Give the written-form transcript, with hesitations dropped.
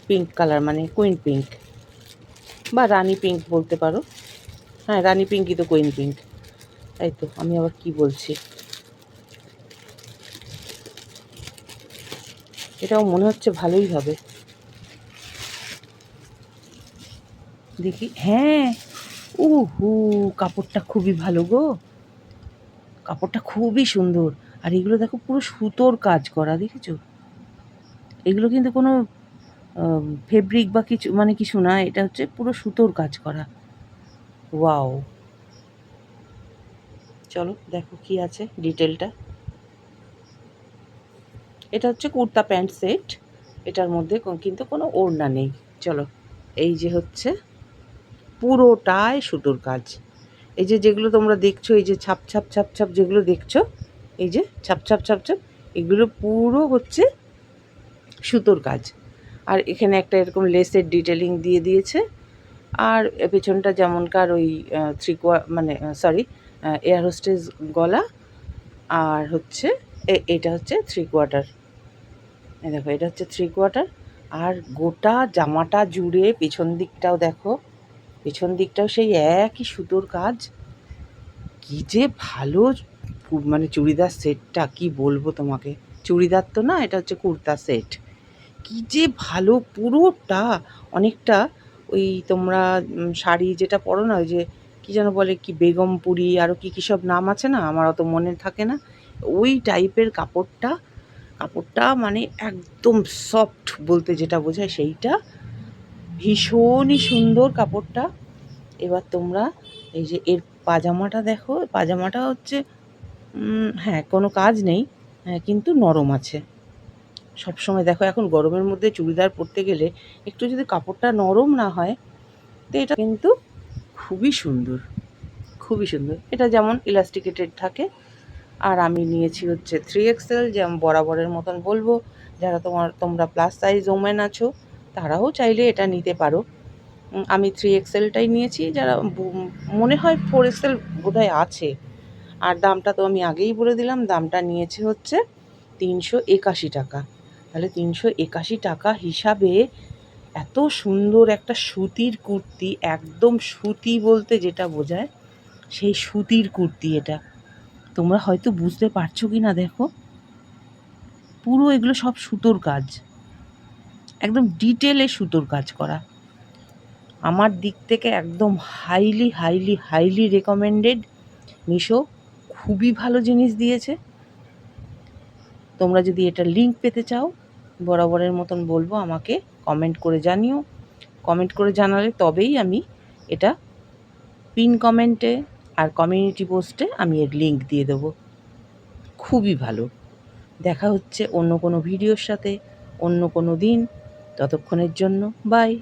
Pink colour, মানে queen pink বা রানি pink বলতে পারো। হ্যাঁ, রানি পিঙ্কই তো, কুইন পিঙ্ক। তাই তো, আমি আবার কি বলছি। এটাও মনে হচ্ছে ভালোই হবে, দেখি। হ্যাঁ, উহু, কাপড়টা খুবই ভালো গো, কাপড়টা খুবই সুন্দর। আর এগুলো দেখো পুরো সুতোর কাজ করা, দেখেছো? এগুলো কিন্তু কোনো ফেব্রিক বা কিছু, মানে কিছু না, এটা হচ্ছে পুরো সুতোর কাজ করা। ওয়াও, চলো দেখো কি আছে ডিটেলটা। এটা হচ্ছে কুর্তা প্যান্ট সেট, এটার মধ্যে কিন্তু কোনো ওড়না নেই। চলো, এই যে হচ্ছে পুরোটাই সুতোর কাজ। এই যে যেগুলো তোমরা দেখছো, এই যে ছাপ ছাপ ছাপ ছাপ যেগুলো দেখছো, এই যে ছাপ ছাপ ছাপ ছাপ, এগুলো পুরো হচ্ছে সুতোর কাজ। আর এখানে একটা এরকম লেসের ডিটেলিং দিয়ে দিয়েছে। আর পেছনটা যেমনকার ওই মানে সরি, এয়ার হোস্টেস গলা। আর হচ্ছে এটা হচ্ছে 3/4। এই দেখো, এটা হচ্ছে 3/4। আর গোটা জামাটা জুড়ে পেছন দিকটাও দেখো, পেছন দিকটাও সেই একই সুতোর কাজ। কি যে ভালো, মানে চুড়িদার সেটটা কি বলবো তোমাকে। চুড়িদার তো না, এটা হচ্ছে কুর্তা সেট। কি যে ভালো পুরোটা। অনেকটা ওই তোমরা শাড়ি যেটা পরো না, ওই যে কী যেন বলে, কি বেগমপুরি, আরও কী কী সব নাম আছে না, আমার অত মনে থাকে না। ওই টাইপের কাপড়টা, কাপড়টা মানে একদম সফট বলতে যেটা বোঝায় সেইটা, ভীষণই সুন্দর কাপড়টা। এবার তোমরা এই যে এর পাজামাটা দেখো, পাজামাটা হচ্ছে হ্যাঁ, কোনো কাজ নেই, হ্যাঁ, কিন্তু নরম আছে। সবসময় দেখো, এখন গরমের মধ্যে চুড়িদার পরতে গেলে একটু যদি কাপড়টা নরম না হয়, তো এটা কিন্তু খুবই সুন্দর, খুবই সুন্দর। এটা যেমন ইলাস্টিকেটেড থাকে। আর আমি নিয়েছি হচ্ছে 3XL, যেমন বরাবরের মতন বলবো, যারা তোমরা প্লাস সাইজ ওমেন আছো তারাও চাইলে এটা নিতে পারো। আমি 3XLটাই নিয়েছি, যারা মনে হয় 4XL বোধহয় আছে। আর দামটা তো আমি আগেই বলে দিলাম, দামটা নিয়েছে হচ্ছে 381 টাকা। তাহলে 381 টাকা হিসাবে এত সুন্দর একটা সুতির কুর্তি, একদম সুতি বলতে যেটা বোঝায় সেই সুতির কুর্তি। এটা তোমরা হয়তো বুঝতে পারছো কি না, দেখো পুরো এগুলো সব সুতোর কাজ, একদম ডিটেলে সুতোর কাজ করা। আমার দিক থেকে একদম highly highly highly recommended. Meesho খুবই ভালো জিনিস দিয়েছে। তোমরা যদি এটা লিঙ্ক পেতে চাও, বরাবরের মতন বলবো, আমাকে কমেন্ট করে জানিও। কমেন্ট করে জানালে তবেই আমি এটা পিন কমেন্টে আর কমিউনিটি পোস্টে আমি এর লিঙ্ক দিয়ে দেবো। খুবই ভালো। দেখা হচ্ছে অন্য কোনো ভিডিওর সাথে অন্য কোনো দিন। ততক্ষণের জন্য বাই।